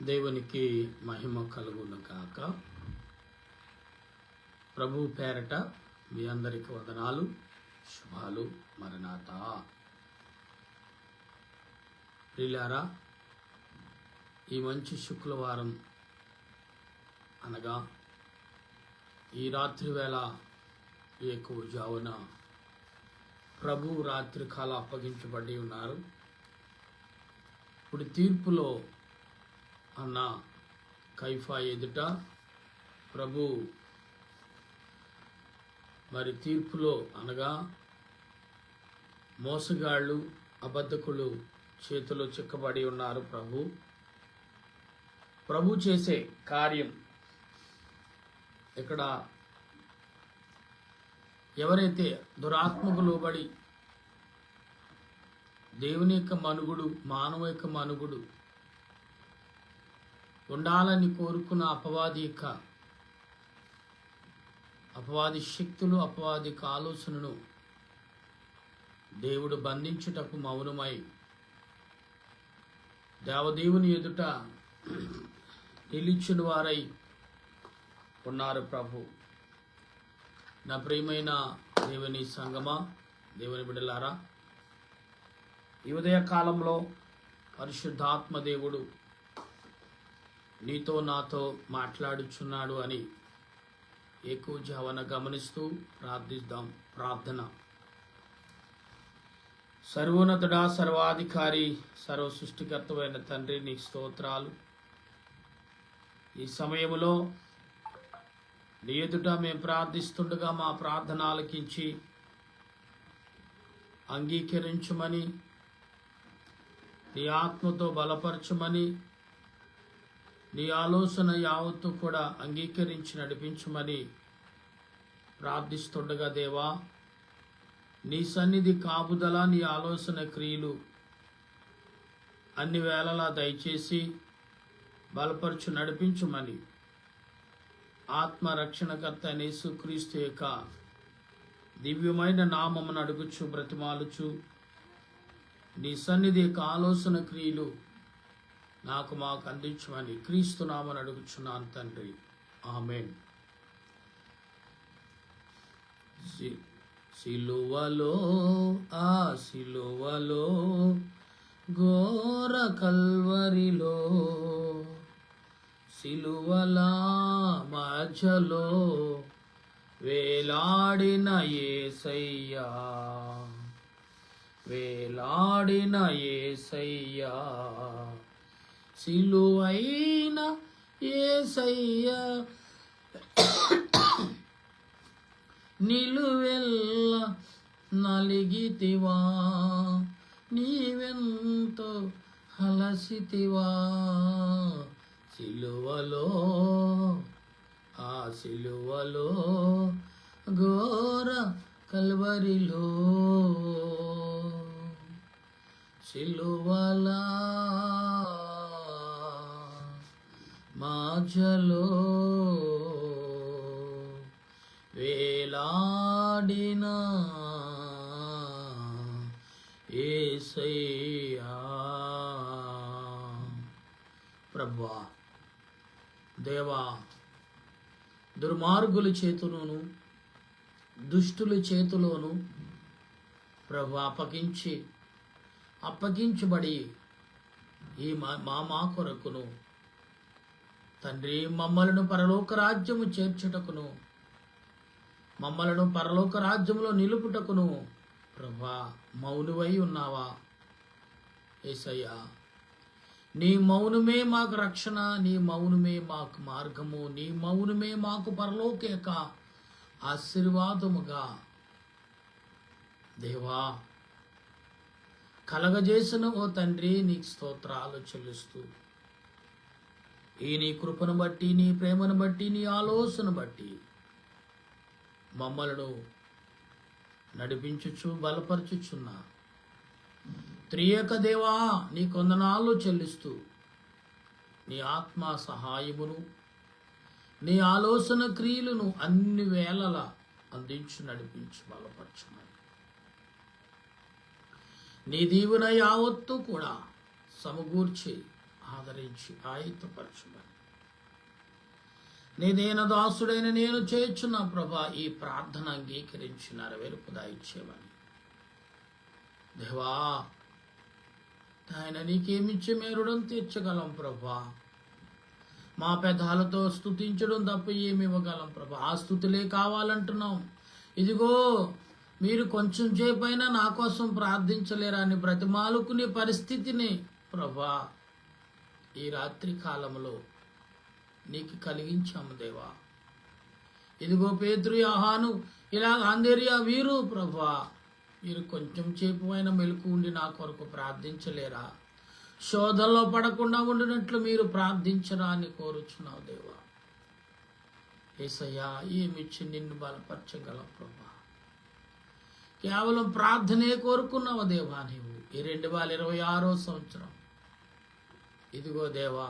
దేవునికి మహిమ కలుగును గాక. ప్రభు పేరట మీ అందరికి వందనాలు, శుభాలు. మరణాతా. ప్రియులారా, ఈ మంచి శుక్రవారం అనగా ఈ రాత్రి వేళ ఏకూజావున ప్రభు రాత్రి కాల అప్పగించబడి ఉన్నారు. ఇప్పుడు తీర్పులో అన్న కైఫా ఎదుట ప్రభు మరి తీర్పులో అనగా మోసగాళ్ళు, అబద్ధకులు చేతిలో చిక్కబడి ఉన్నారు. ప్రభు చేసే కార్యం ఇక్కడ ఎవరైతే దురాత్మకు లోబడి దేవుని యొక్క మనుగుడు, మానవ యొక్క మనుగుడు ఉండాలని కోరుకున్న అపవాది శక్తులు, అపవాది ఆలోచనను దేవుడు బంధించుటకు మౌనమై దేవదేవుని ఎదుట నిలిచిన వారై ఉన్నారు. ప్రభు నా ప్రియమైన దేవుని సంగమా, దేవుని బిడ్డలారా, ఈ ఉదయ కాలంలో పరిశుద్ధాత్మ దేవుడు నీతో నాతో మాట్లాడుచున్నాడు అని ఏకూజావన గమనిస్తూ ప్రార్థిద్దాం. ప్రార్థన. సర్వోన్నతుడా, సర్వాధికారి, సర్వ సృష్టికర్తమైన తండ్రి, నీకు స్తోత్రాలు. ఈ సమయంలో నీ ఎదుట మేము ప్రార్థిస్తుండగా మా ప్రార్థన ఆలకించి అంగీకరించమని, నీ ఆత్మతో బలపరచమని, నీ ఆలోచన యావత్తు కూడా అంగీకరించి నడిపించమని ప్రార్థిస్తుండగా దేవా, నీ సన్నిధి కాపుదల, నీ ఆలోచన క్రియలు అన్ని వేళలా దయచేసి బలపరచు నడిపించమని ఆత్మరక్షణకర్త యేసుక్రీస్తు యొక్క దివ్యమైన నామమును అడుగుచు బ్రతిమాలుచు, నీ సన్నిధి యొక్క ఆలోచన క్రియలు మాకు అందించమని క్రీస్తు నామమున అడుగుచున్నాను తండ్రి. ఆమేన్. సిలువలో ఘోర కల్వరిలో, సిలువల మధ్యలో వేలాడిన యేసయ్యా, వేలాడిన యేసయ్యా, సిలువైన యేసయ్యా, నిలువెల్ల నలిగితివా, నీవెంతో హలసితివా, సిలువలో సిలువలో ఘోర కల్వరిలో, సిలువల మధ్యలో వేలాడిన యేసయ్యా. ప్రభువా, దేవా, దుర్మార్గుల చేతిలోను, దుష్టుల చేతిలోను ప్రభు అప్పగించబడి ఈ మా కొరకును తండ్రి మమ్మలను పరలోక రాజ్యము చేర్చుటకును, మమ్మలను పరలోక రాజ్యములో నిలుపుటకును ప్రభా మౌనువై ఉన్నావా యేసయ్యా. నీ మౌనమే మాకు రక్షణ, నీ మౌనమే మాకు మార్గము, నీ మౌనమే మాకు పరలోక యొక్క ఆశీర్వాదముగా దేవా కలగజేసిన ఓ తండ్రి, నీకు స్తోత్రాలు చెల్లిస్తూ ఈ నీ కృపను బట్టి, నీ ప్రేమను బట్టి, నీ ఆలోచన బట్టి మమ్మలను నడిపించుచు బలపరచుచున్నా త్రియేక దేవా, నీ కొందనాలు చెల్లిస్తూ నీ ఆత్మ సహాయమును, నీ ఆలోచన క్రియలను అన్ని వేళలా అందించు నడిపించు బలపరచుమని నీ దీవెన యావత్తు కూడా సమకూర్చి ఆదరించి ఆయుధపరచమని నీ దీన దాసుడైన నేను చేర్చున్నా ప్రభా. ఈ ప్రార్థన అంగీకరించి నెరవేర్పు దయచేయమని దేవా. ఆయన నీకేమిచ్చి మేరుడం తీర్చగలం ప్రభా. మా పెదాలతో స్తుతించడం తప్ప ఏమి ఇవ్వగలం ప్రభా. ఆ స్తుతులే కావాలంటున్నాం. ఇదిగో మీరు కొంచెం సేపైనా నా కోసం ప్రార్థించలేరా అని బ్రతిమాలుకునే పరిస్థితిని ప్రభా ఈ రాత్రి కాలంలో నీకు కలిగించాము దేవా. ఇదిగో పేతురు, యోహాను, ఇలా అందేరియా వీరు ప్రభా మీరు కొంచెం సేపు అయినా మెలకు ఉండి నా కొరకు ప్రార్థించలేరా? శోధనలో పడకుండా ఉండినట్లు మీరు ప్రార్థించరా అని కోరుచున్నావు దేవా. యేసయ్యా, ఏమిచ్చి నిన్ను బలపరచగలవు ప్రభా. కేవలం ప్రార్థనే కోరుకున్నావు దేవా నీవు. ఈ 2026 సంవత్సరం ఇదిగో దేవా,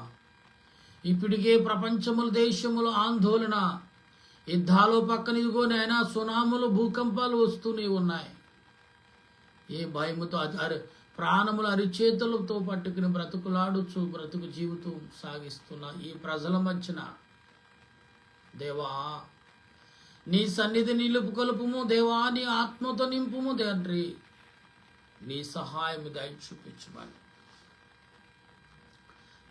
ఇప్పటికే ప్రపంచములు దేశములు ఆందోళన, యుద్ధాలు పక్కన ఇదిగో నైనా సునాములు, భూకంపాలు వస్తూనే ఉన్నాయి. ఏ భయముతో ప్రాణములు అరిచేతులతో పట్టుకుని బ్రతుకులాడుచు బ్రతుకు జీవితం సాగిస్తున్న ఈ ప్రజల మధ్యన దేవా నీ సన్నిధి నిలుపుకొలుపుము దేవా. నీ ఆత్మతో నింపుము తండ్రి. నీ సహాయం దయ చూపించమని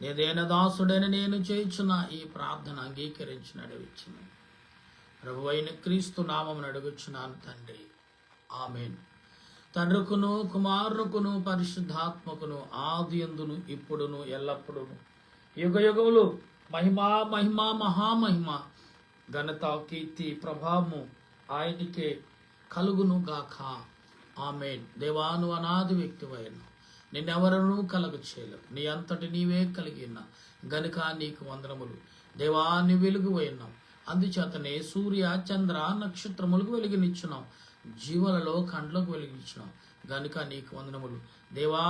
నేదైన దాసుడైన నేను చేయుచున్న ఈ ప్రార్థన అంగీకరించి నడిపించిన ప్రభు అయిన క్రీస్తు నామమున అడుగుచున్నాను తండ్రి. ఆమేన్. తండ్రుకును కుమారుకును పరిశుద్ధాత్మకును ఆదియందును ఇప్పుడును ఎల్లప్పుడును యుగ యుగములు మహిమా మహిమా మహామహిమ ఘనత కీర్తి ప్రభావము ఆయనకే కలుగును గాక. ఆమేన్. దేవాను అనాది వ్యక్తివైన నిన్నెవరనూ కలగ చేయలేవు. నీ అంతటి నీవే కలిగిన గనుక నీకు వందనములు దేవా. నీ వెలుగువైనావు, అందుచేతనే సూర్య చంద్ర నక్షత్రములకు వెలిగినిచ్చున్నావు, జీవులలో కండ్లకు వెలిగించినావు గనుక నీకు వందనములు దేవా.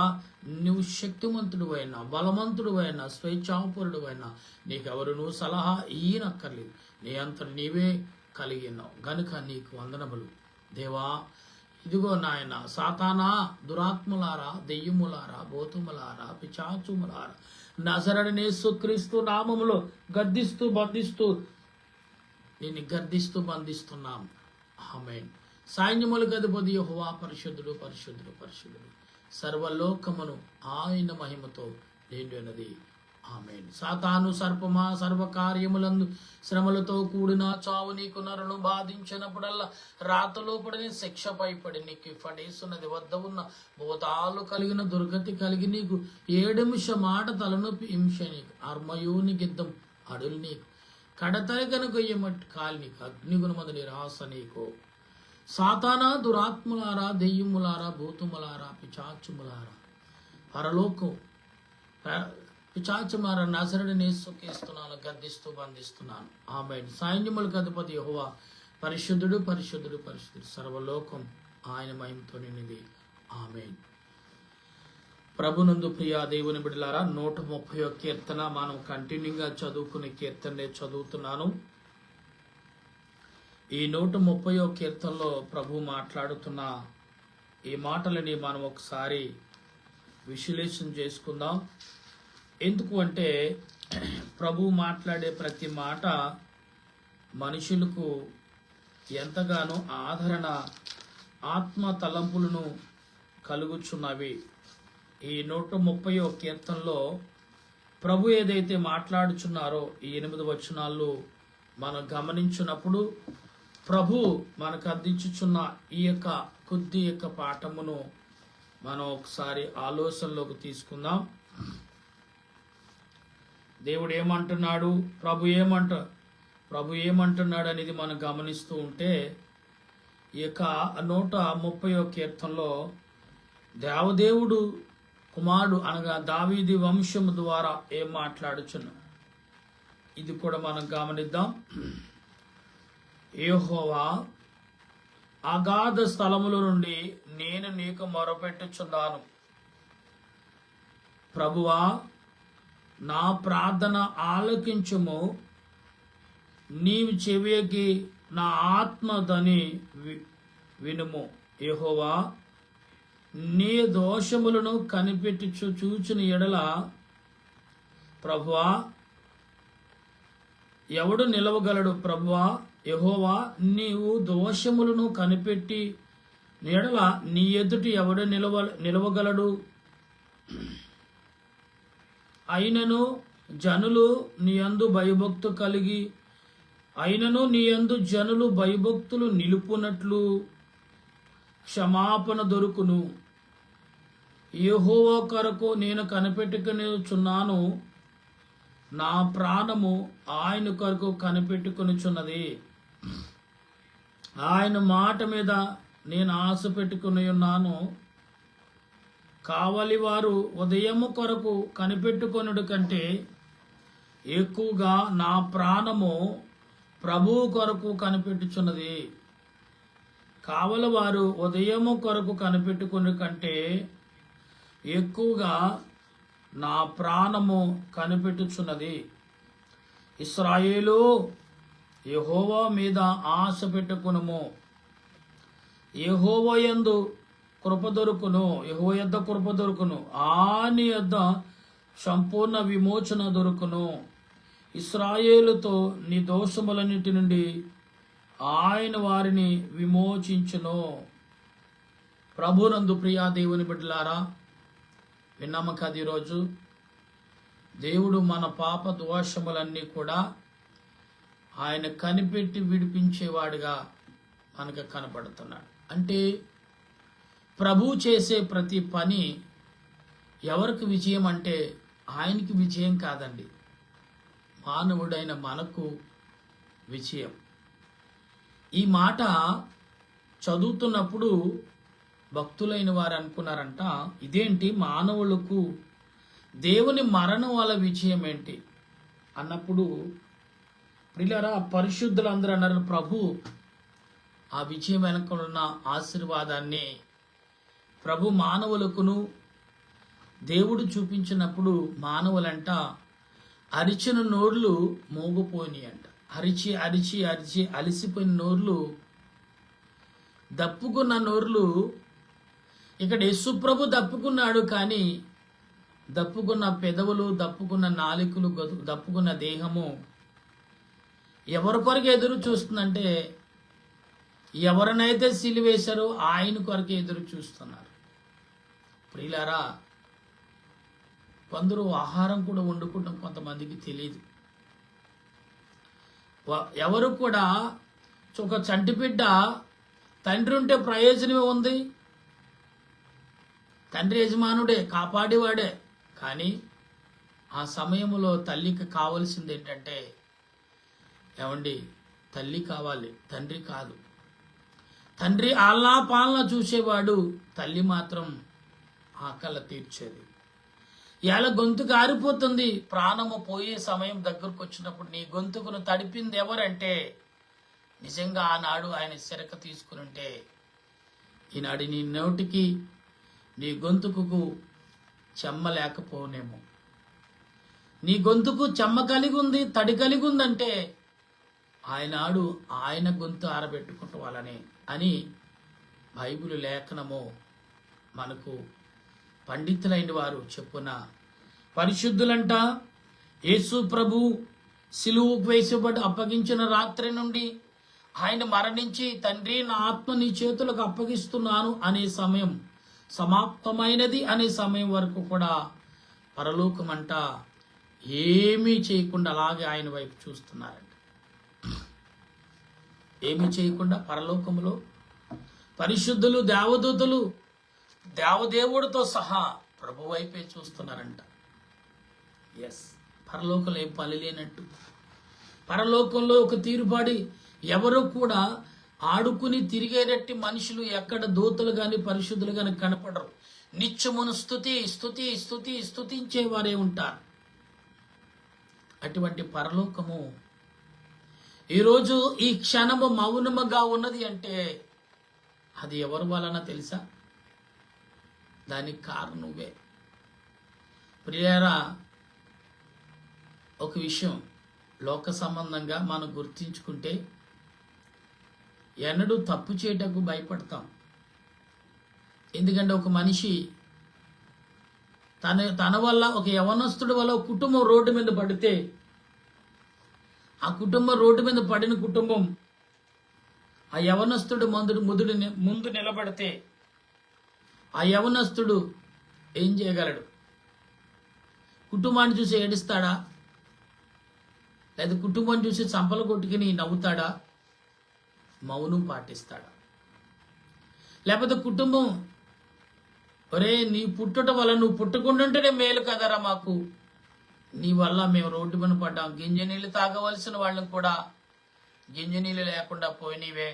నువ్వు శక్తిమంతుడు అయినా బలవంతుడు అయినా స్వేచ్ఛాపరుడు అయినా నీకెవరునూ సలహా ఈయనక్కర్లేదు. నీ అంతటి నీవే కలిగి ఉన్నావు గనుక నీకు వందనములు దేవా. ఇదిగో నాయన, సాతానా, దురాత్ములారా, దెయ్యములారా, భూతములారా, పిశాచములారా నజరేయుడైన యేసుక్రీస్తు నామములో గద్దిస్తూ బంధిస్తూ నిన్ను గద్దిస్తూ బంధిస్తున్నాం. ఆమేన్. సైన్యములకు అధిపతి యెహోవా పరిశుద్ధుడు పరిశుద్ధుడు పరిశుద్ధుడు, సర్వలోకమును ఆయన మహిమతో నిండినది. ఆమేన్. సాతాను సర్పమా, సర్వకార్యములందు శ్రమలతో కూడిన చావు నీకు నరును బాధించినప్పుడల్లా రాతలో పడిన శిక్షపై పడి నీకు ఫడేసున్నది వద్ద ఉన్న భూతాలు కలిగిన దుర్గతి కలిగి నీకు 7 నిమిషం మాట తలనొప్పి హింస నీకు అర్మయోని గిద్దం అడులు నీకు కడతరి కనుక ఏమట్టి కాలి నీకు అగ్నిగుణమది నిరాశ నీకు. సాతానా, దురాత్ములారా, దెయ్యములారా, భూతములారా, పిశాచములారా, పరలోకం పిశాచములారా నజరేయుడైన యేసుక్రీస్తునామమున గద్దిస్తూ బంధిస్తున్నాను. ఆమేన్. సైన్యములకు అధిపతి యెహోవా పరిశుద్ధుడు పరిశుద్ధుడు పరిశుద్ధుడు, సర్వలోకం ఆయన మహిమతో నిండినది. ఆమేన్. ప్రభునందు ప్రియా దేవుని బిడ్డలారా, 130వ కీర్తన మనం కంటిన్యూగా చదువుకునే కీర్తనే చదువుతున్నాను. ఈ 130వ కీర్తనలో ప్రభు మాట్లాడుతున్న ఈ మాటలని మనం ఒకసారి విశ్లేషణ చేసుకుందాం. ఎందుకు అంటే ప్రభు మాట్లాడే ప్రతి మాట మనుషులకు ఎంతగానో ఆదరణ, ఆత్మ తలంపులను కలుగుచున్నవి. ఈ 130వ కీర్తనలో ప్రభు ఏదైతే మాట్లాడుచున్నారో ఈ 8 వచనాల్లో మనం గమనించినప్పుడు ప్రభు మనకు అందించుచున్న ఈ యొక్క కొద్ది యొక్క పాఠమును మనం ఒకసారి ఆలోచనలోకి తీసుకుందాం. దేవుడు ఏమంటున్నాడు, ప్రభు ఏమంటున్నాడు అనేది మనం గమనిస్తూ ఉంటే ఈ యొక్క 130వ కీర్తనలో దేవదేవుడు కుమారుడు అనగా దావీదు వంశము ద్వారా ఏం మాట్లాడుచున్నాడు ఇది కూడా మనం గమనిద్దాం. యెహోవా, అగాధ స్థలముల నుండి నేను నీకు మొరపెట్టుచున్నాను. ప్రభువా, నా ప్రార్థన ఆలకించుము. నీవు చెవియకి నా ఆత్మదని వినుము. యెహోవా, నీ దోషములను కనిపెట్టి చూచిన ఎడల ప్రభువా ఎవడు నిలవగలడు? ప్రభువా యెహోవా నీవు దోషములను కనిపెట్టి నీడల నీ ఎదుటి ఎవడు నిలవగలడు? అయినను జనులు నీ యందు భయభక్తు కలిగి అయినను నీ యందు జనులు భయభక్తులు నిలుపునట్లు క్షమాపణ దొరుకును. యెహోవా కొరకు నేను కనిపెట్టుకొనిచున్నాను, నా ప్రాణము ఆయన కొరకు కనిపెట్టుకొనిచున్నది. ఆయన మాట మీద నేను ఆశ పెట్టుకుని ఉన్నాను. కావలి వారు ఉదయము కొరకు కనిపెట్టుకొనుడు కంటే ఎక్కువగా నా ప్రాణము ప్రభువు కొరకు కనిపెట్టుచున్నది. కావలి వారు ఉదయము కొరకు కనిపెట్టుకుని కంటే ఎక్కువగా నా ప్రాణము కనిపెట్టుచున్నది. ఇశ్రాయేలు యెహోవా మీద ఆశ పెట్టుకునుము. యెహోవా యందు కృప దొరుకును. యెహోవా యొద్ద కృప దొరుకును. ఆని యొద్ద సంపూర్ణ విమోచన దొరుకును. ఇశ్రాయేలుతో నీ దోషములన్నిటి నుండి ఆయన వారిని విమోచించును. ప్రభునందు ప్రియా దేవుని బిడ్డలారా, విన్నాము కదా ఈరోజు దేవుడు మన పాప దోషములన్నీ కూడా ఆయన కనిపెట్టి విడిపించేవాడుగా మనకు కనపడుతున్నాడు. అంటే ప్రభు చేసే ప్రతి పని ఎవరికి విజయం అంటే ఆయనకి విజయం కాదండి, మానవుడైన మనకు విజయం. ఈ మాట చదువుతున్నప్పుడు భక్తులైన వారు అనుకున్నారంట, ఇదేంటి మానవులకు దేవుని మరణం వల్ల విజయం ఏంటి అన్నప్పుడు ప్రియులారా, పరిశుద్ధులందరూ అన్నారు, ప్రభు ఆ విజయం వెనకలున్న ఆశీర్వాదాన్ని ప్రభు మానవులకును దేవుడు చూపించినప్పుడు మానవులంట అరిచిన నోర్లు మోగిపోయినాయి అంట. అరిచి అరిచి అరిచి అలసిపోయిన నోర్లు, దప్పుకున్న నోర్లు. ఇక్కడ యేసుప్రభు దప్పుకున్నాడు, కానీ దప్పుకున్న పెదవులు, దప్పుకున్న నాలుకలు, దప్పుకున్న దేహము ఎవరి కొరకు ఎదురు చూస్తుందంటే ఎవరినైతే సిలువేశారో ఆయన కొరకు ఎదురు చూస్తున్నారు. ప్రియులారా, కొందరు ఆహారం కూడా వండుకుంటాం కొంతమందికి తెలియదు. ఎవరు కూడా ఒక చంటి బిడ్డ తండ్రి ఉంటే ప్రయోజనమే ఉంది. తండ్రి యజమానుడే, కాపాడేవాడే. కానీ ఆ సమయంలో తల్లికి కావాల్సింది ఏంటంటే, ఏమండి, తల్లి కావాలి, తండ్రి కాదు. తండ్రి ఆలనా పాలన చూసేవాడు, తల్లి మాత్రం ఆకలి తీర్చేది. ఇలా గొంతు కారిపోతుంది, ప్రాణము పోయే సమయం దగ్గరకు వచ్చినప్పుడు నీ గొంతుకును తడిపింది ఎవరంటే నిజంగా ఆనాడు ఆయన సిరక తీసుకుని ఉంటే ఈనాడు నీ నోటికి నీ గొంతుకు చెమ్మ లేకపోనేమో. నీ గొంతుకు చెమ్మ కలిగి ఉంది, తడి కలిగి ఉందంటే ఆయనాడు ఆయన గొంతు ఆరబెట్టుకుంటావాలని అని బైబిల్ లేఖనము మనకు పండితులైన వారు చెప్పున. పరిశుద్ధులంట యేసు ప్రభు సిలువుకు వేసబడి అప్పగించిన రాత్రి నుండి ఆయన మరణించి, తండ్రి నా ఆత్మ నీ చేతులకు అప్పగిస్తున్నాను అనే సమయం, సమాప్తమైనది అనే సమయం వరకు కూడా పరలోకమంట ఏమీ చేయకుండా అలాగే ఆయన వైపు చూస్తున్నారంట. ఏమీ చేయకుండా పరలోకములో పరిశుద్ధులు, దేవదూతలు, దేవదేవుడితో సహా ప్రభు వైపే చూస్తున్నారంట. ఎస్, పరలోకంలో ఏం పని లేనట్టు, పరలోకంలో ఒక తీరుపాడి ఎవరు కూడా ఆడుకుని తిరిగేటట్టు మనుషులు ఎక్కడ దూతలు గాని పరిశుద్ధులు గాని కనపడరు. నిత్యమును స్తుతి స్తుతి స్తుతి స్తుతించేవారే ఉంటారు. అటువంటి పరలోకము ఈరోజు ఈ క్షణము మౌనముగా ఉన్నది అంటే అది ఎవరి వలన తెలుసా? దానికి కారణం నువ్వే. ప్రియారా, ఒక విషయం లోక సంబంధంగా మనం గుర్తించుకుంటే ఎన్నడూ తప్పు చేయటకు భయపడతాం. ఎందుకంటే ఒక మనిషి తన వల్ల ఒక యవనస్తుడి వల్ల ఒక కుటుంబం రోడ్డు మీద పడితే, ఆ కుటుంబం రోడ్డు మీద పడిన కుటుంబం ఆ యవనస్తుడు ముందు నిలబడితే ఆ యవనస్తుడు ఏం చేయగలడు? కుటుంబాన్ని చూసి ఏడుస్తాడా? లేదా కుటుంబం చూసి చంపలు కొట్టుకుని నవ్వుతాడా? మౌనం పాటిస్తాడా? లేకపోతే కుటుంబం, ఒరే నీ పుట్టుట వల్ల నువ్వు పుట్టుకుంటుంటేనే మేలు కదరా మాకు, నీ వల్ల మేము రోడ్డు మీద పడ్డాం, గింజ నీళ్ళు తాగవలసిన వాళ్ళని కూడా గింజ నీళ్ళు లేకుండా పోయినవే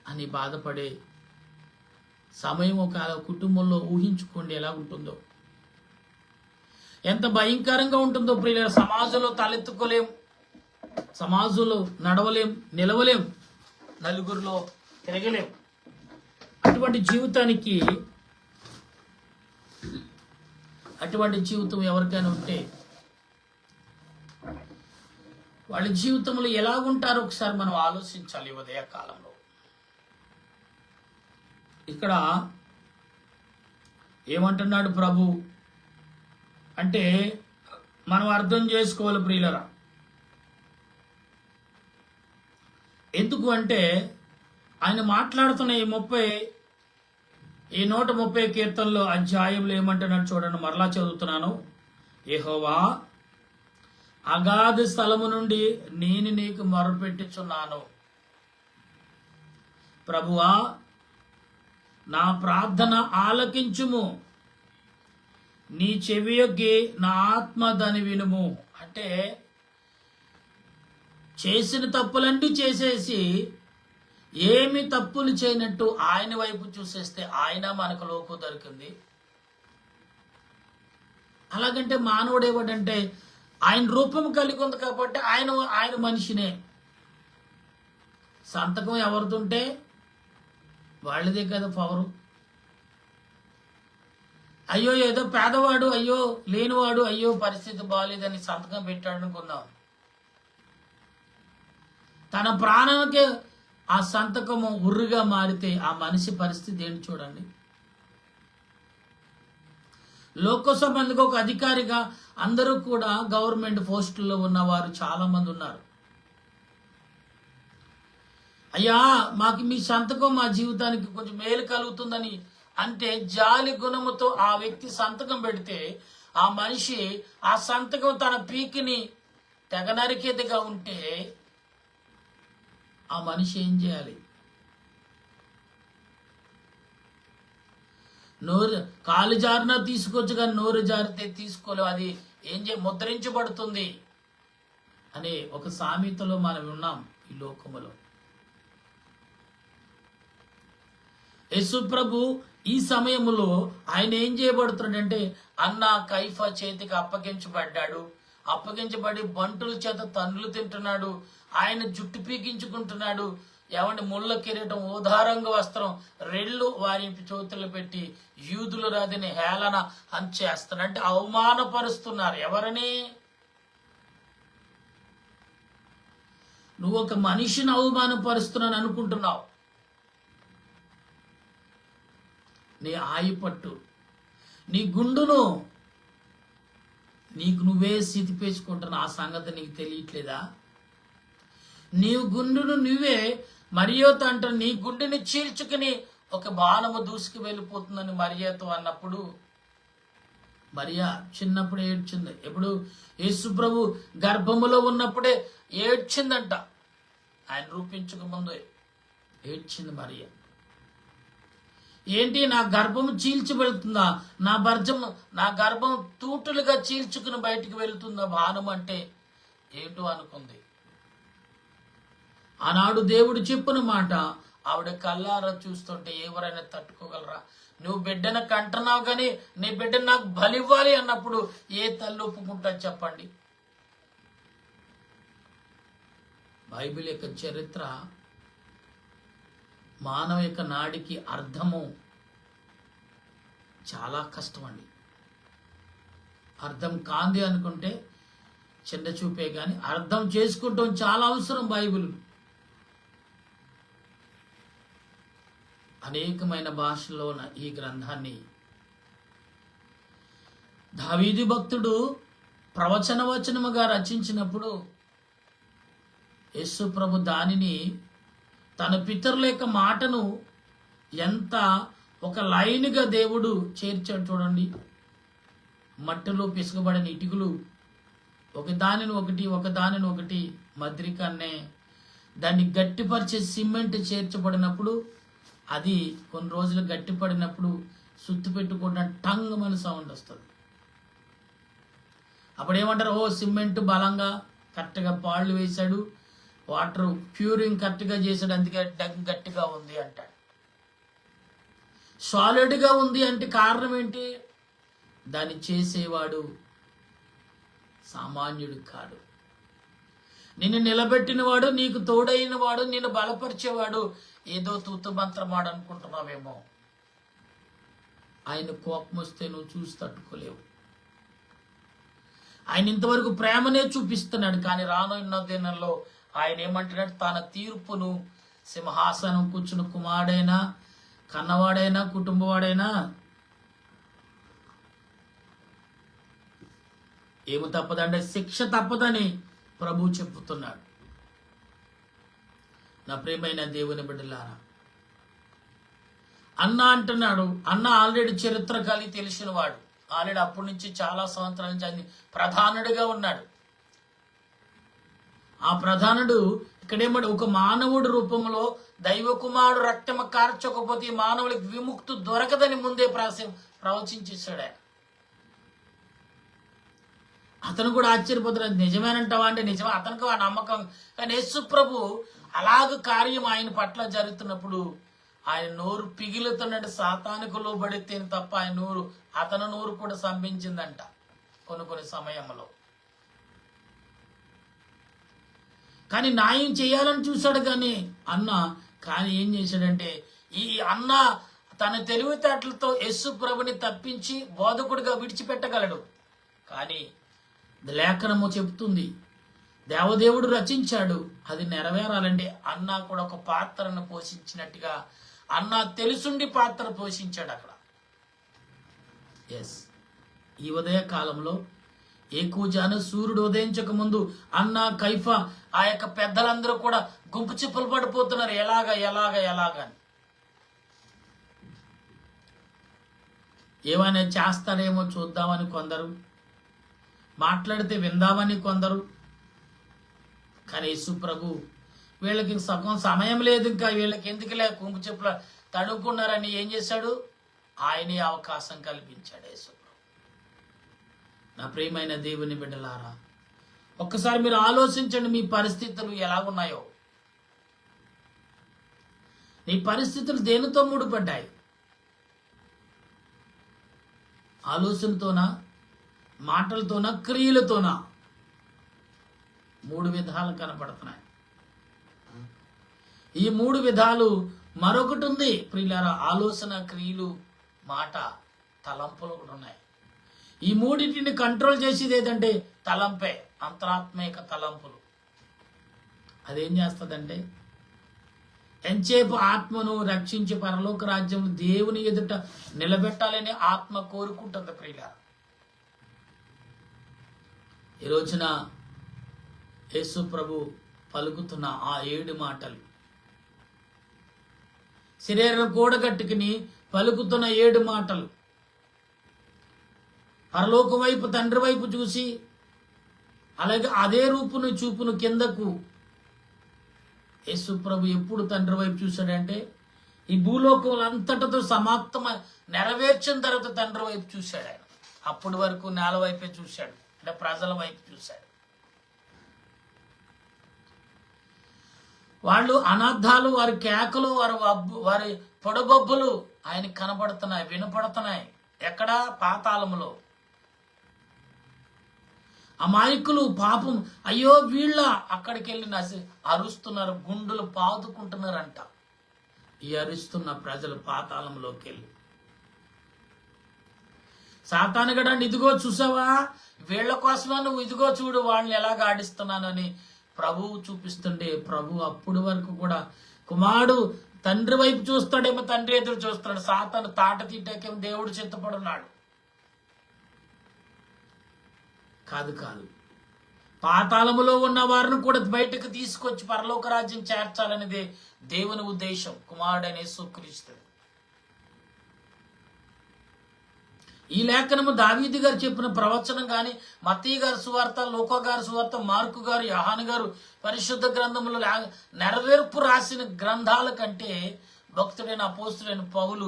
అని బాధపడే సమయం ఒక కుటుంబంలో ఊహించుకోండి ఎలా ఉంటుందో, ఎంత భయంకరంగా ఉంటుందో ప్రియులారా. సమాజంలో తలెత్తుకోలేం, సమాజంలో నడవలేం, నిలవలేం, నలుగురిలో తిరగలేం. అటువంటి జీవితం ఎవరికైనా ఉంటే వాళ్ళ జీవితంలో ఎలా ఉంటారో ఒకసారి మనం ఆలోచించాలి ఉదయ కాలంలో. ఇక్కడ ఏమంటున్నాడు ప్రభు అంటే మనం అర్థం చేసుకోవాలి ప్రియులరా. ఎందుకు అంటే ఆయన మాట్లాడుతున్న ఈ 130 కీర్తనలో అధ్యాయంలో ఏమంటున్నాడు చూడండి, మరలా చదువుతున్నాను. యెహోవా, అగాధ స్థలము నుండి నేను నీకు మొరపెట్టుచున్నాను. ప్రభువా, నా ప్రార్థన ఆలకించుము, నీ చెవియొగ్గి నా ఆత్మ దాని వినుము. అంటే చేసిన తప్పులన్నీ చేసేసి ఏమి తప్పులు చేయనట్టు ఆయన వైపు చూసేస్తే ఆయన మనకు లోకు దొరికింది. అలాగంటే మానవుడు ఏమిటంటే ఆయన రూపం కలిగి ఉంది కాబట్టి ఆయన మనిషినే. సంతకం ఎవరితుంటే వాళ్ళదే కదా పవరు. అయ్యో ఏదో పేదవాడు, అయ్యో లేనివాడు, అయ్యో పరిస్థితి బాగాలేదని సంతకం పెట్టాడు అనుకుందాం. తన ప్రాణానికి ఆ సంతకము ఉర్రుగా మారితే ఆ మనిషి పరిస్థితి ఏంటి చూడండి. లోకసభకు ఒక అధికారిగా అందరూ కూడా గవర్నమెంట్ పోస్టుల్లో ఉన్నవారు చాలా మంది ఉన్నారు. అయ్యా మాకు మీ సంతకం మా జీవితానికి కొంచెం మేలు కలుగుతుందని అంటే జాలి గుణముతో ఆ వ్యక్తి సంతకం పెడితే ఆ మనిషి ఆ సంతకం తన పీకిని తెగ నరికేదిగా ఉంటే ఆ మనిషి ఏం చేయాలి? నోరు కాలు జారినా తీసుకోవచ్చు కానీ నోరు జారితే తీసుకోలేవు, అది ముద్రించబడుతుంది అనే ఒక సామెతలో మనం ఉన్నాం ఈ లోకములో. యేసు ప్రభు ఈ సమయంలో ఆయన ఏం చేయబడుతున్నాడంటే అన్న కైఫా చేతికి అప్పగించబడి బంటుల చేత తన్నులు తింటున్నాడు. ఆయన జుట్టు పీకించుకుంటున్నాడు. ఏమంటే ముళ్ళ కిరీటం, ఓదారంగ వస్త్రం, రెళ్ళు వారి చేతులు పెట్టి యూదులు రాదిని హేళన చేస్తున్నారు. అంటే అవమానపరుస్తున్నారు. ఎవరని? నువ్వు ఒక మనిషిని అవమానపరుస్తున్నాను అనుకుంటున్నావు. నీ ఆయుపట్టు, నీ గుండును నీకు నువ్వే సితిపేసుకుంటున్న ఆ సంగతి నీకు తెలియట్లేదా? నీవు గుండును నువ్వే మరియోతో అంటారు, నీ గుండెని చీల్చుకుని ఒక బాణము దూసుకు వెళ్ళిపోతుందని మరియాతో అన్నప్పుడు మరియా చిన్నప్పుడు ఏడ్చింది. ఎప్పుడు? యేసు ప్రభు గర్భములో ఉన్నప్పుడే ఏడ్చిందంట. ఆయన రూపించక ముందు ఏడ్చింది మరియా. ఏంటి, నా గర్భం చీల్చి వెళ్తుందా? నా గర్భం తూటులుగా చీల్చుకుని బయటికి వెళ్తుందా బాణం అంటే ఏంటో అనుకుంది. ఆనాడు దేవుడు చెప్పిన మాట ఆవిడ కళ్ళారా చూస్తుంటే ఎవరైనా తట్టుకోగలరా? నువ్వు బిడ్డను కంటున్నావు కానీ నీ బిడ్డ నాకు బలివ్వాలి అన్నప్పుడు ఏ తల్లి ఒప్పుకుంటా చెప్పండి? బైబిల్ యొక్క చరిత్ర, మానవ యొక్క నాడికి అర్థము చాలా కష్టం అండి. అర్థం కాంది అనుకుంటే చిన్న చూపే కానీ అర్థం చేసుకుంటాం చాలా అవసరం. బైబిల్ అనేకమైన భాషల్లో ఉన్న ఈ గ్రంథాన్ని దావీదు భక్తుడు ప్రవచనవచనముగా రచించినప్పుడు యేసు ప్రభు దానిని తన పితరుల యొక్క మాటను ఎంత ఒక లైన్గా దేవుడు చేర్చాడు చూడండి. మట్టిలో పిసుకబడిన ఇటుకలు ఒకదానిని ఒకటి మద్రికన్నే దాన్ని గట్టిపరిచే సిమెంట్ చేర్చబడినప్పుడు అది కొన్ని రోజులు గట్టిపడినప్పుడు సుత్తి పెట్టుకున్న టంగ్ మన సౌండ్ వస్తుంది. అప్పుడు ఏమంటారు, ఓ సిమెంట్ బలంగా కరెక్ట్గా పాళ్ళు వేశాడు, వాటర్ క్యూరింగ్ కరెక్ట్గా చేశాడు, అందుకే గట్టిగా ఉంది అంటాడు. సాలిడ్గా ఉంది అంటే కారణం ఏంటి? దాన్ని చేసేవాడు సామాన్యుడు కాడు. నిన్ను నిలబెట్టినవాడు, నీకు తోడైన వాడు, నిన్ను బలపరిచేవాడు ఏదో తూతు మంత్రమాడు అనుకుంటున్నావేమో. ఆయన కోపం వస్తే నువ్వు చూసి తట్టుకోలేవు. ఆయన ఇంతవరకు ప్రేమనే చూపిస్తున్నాడు, కానీ రానున్న దినంలో ఆయన ఏమంటున్నాడు, తన తీర్పును సింహాసనం కూర్చుని కుమారుడైనా కన్నవాడైనా కుటుంబవాడైనా ఏమి తప్పదంటే శిక్ష తప్పదని ప్రభు చెప్పుతున్నాడు. నా ప్రియమైన దేవుని బిడ్డలారా, అన్న అంటున్నాడు. అన్న ఆల్రెడీ చరిత్ర కలిగి తెలిసిన వాడు, ఆల్రెడీ అప్పటి నుంచి చాలా సంవత్సరాల నుంచి ప్రధానుడిగా ఉన్నాడు. ఆ ప్రధానుడు ఇక్కడేమంటే ఒక మానవుడి రూపంలో దైవ కుమారుడు రక్తము కార్చకపోతే ఈ మానవుడికి విముక్తి దొరకదని ముందే ప్రవచించేశాడు ఆయన. అతను కూడా ఆశ్చర్యపోతున్నాడు, నిజమేనంటావా అంటే నిజమే, అతనికి ఆ నమ్మకం. కానీ యేసు ప్రభు అలాగ కార్యం ఆయన పట్ల జరుగుతున్నప్పుడు ఆయన నోరు పిగిలుతున్నట్టు సాతానికి లోబడితే తప్ప ఆయన నోరు, అతని నోరు కూడా సంభించిందంట కొన్ని సమయంలో. కానీ న్యాయం చేయాలని చూశాడు కానీ ఏం చేశాడంటే, ఈ అన్న తన తెలివితేటలతో యేసు ప్రభుని తప్పించి బోధకుడిగా విడిచిపెట్టగలడు. కానీ లేఖనము చెప్తుంది, దేవదేవుడు రచించాడు, అది నెరవేరాలంటే అన్న కూడా ఒక పాత్రను పోషించినట్టుగా అన్న తెలుసుండి పాత్ర పోషించాడు అక్కడ. ఎస్, ఈ ఉదయ కాలంలో ఏకూజాన సూర్యుడు ఉదయించక ముందు అన్న కైఫా ఆ యొక్క పెద్దలందరూ కూడా గుంపు చిప్పలు పడిపోతున్నారు, ఎలాగా అని. ఏమైనా చేస్తారేమో చూద్దామని కొందరు, మాట్లాడితే విందామని కొందరు. కానీ యేసు ప్రభు వీళ్ళకి సగం సమయం లేదు, ఇంకా వీళ్ళకి ఎందుకులే కుంకు చెప్పుల తడుకున్నారని ఏం చేశాడు, ఆయనే అవకాశం కల్పించాడు యేసు. నా ప్రియమైన దేవుని బిడ్డలారా, ఒక్కసారి మీరు ఆలోచించండి, మీ పరిస్థితులు ఎలాగున్నాయో. నీ పరిస్థితులు దేనితో ముడిపడ్డాయి? ఆలోచనతోనా, మాటలతోనా, క్రియలతోనా? 3 విధాలు కనపడుతున్నాయి. ఈ 3 విధాలు మరొకటి ఉంది ప్రియులారా, ఆలోచన, క్రియలు, మాట, తలంపులు కూడా ఉన్నాయి. ఈ 3టిని కంట్రోల్ చేసేది ఏదంటే తలంపే, అంతరాత్మిక తలంపులు. అదేం చేస్తుందంటే ఎంచేపు ఆత్మను రక్షించి పరలోక రాజ్యంలో దేవుని ఎదుట నిలబెట్టాలని ఆత్మ కోరుకుంటుంది ప్రియులారా. ఈ రోజున యేసు ప్రభు పలుకుతున్న ఆ 7 మాటలు, శరీరం కూడగట్టుకుని పలుకుతున్న 7 మాటలు, పరలోక వైపు తండ్రి వైపు చూసి అలాగే అదే చూపును కిందకు. యేసు ప్రభు ఎప్పుడు తండ్రి వైపు చూశాడంటే ఈ భూలోకం అంతటితో సమాప్తమై నెరవేర్చిన తర్వాత తండ్రి వైపు చూశాడు ఆయన. అప్పటి వరకు నేల వైపే చూశాడు, అంటే ప్రజల వైపు చూశాడు. వాళ్ళు అనాథాలు, వారి కేకలు, వారి పొడబొబ్బులు ఆయనకి కనబడుతున్నాయి, వినపడుతున్నాయి. ఎక్కడ? పాతాళములో. అమాయకులు పాపం, అయ్యో వీళ్ళ అక్కడికి వెళ్ళి అరుస్తున్నారు, గుండులు పాదుకుంటున్నారంట. ఈ అరుస్తున్న ప్రజలు పాతాళంలోకి వెళ్ళి సాతానుగడ, ఇదిగో చూసావా, వీళ్ళ కోసమా నువ్వు, ఇదిగో చూడు వాళ్ళని ఎలాగ ఆడిస్తున్నానని ప్రభువు చూపిస్తుండే. ప్రభు అప్పుడు వరకు కూడా కుమారుడు తండ్రి వైపు చూస్తాడేమో, తండ్రి ఎదురు చూస్తున్నాడు. సాతాను తాట తీటాకేమో దేవుడు చిత్తపడున్నాడు. కాదు కాదు, పాతాళములో ఉన్న వారిని కూడా బయటకు తీసుకొచ్చి పరలోక రాజ్యం చేర్చాలనేదే దేవుని ఉద్దేశం, కుమారుడైన యేసుక్రీస్తు. ఈ లేఖనము దావీదు గారు చెప్పిన ప్రవచనం కానీ, మత్తయి గారి సువార్త, లూకా గారి సువార్త, మార్కు గారు, యోహాను గారు పరిశుద్ధ గ్రంథములు నెరవేర్పు రాసిన గ్రంథాల కంటే భక్తుడైన అపోస్తుడైన పౌలు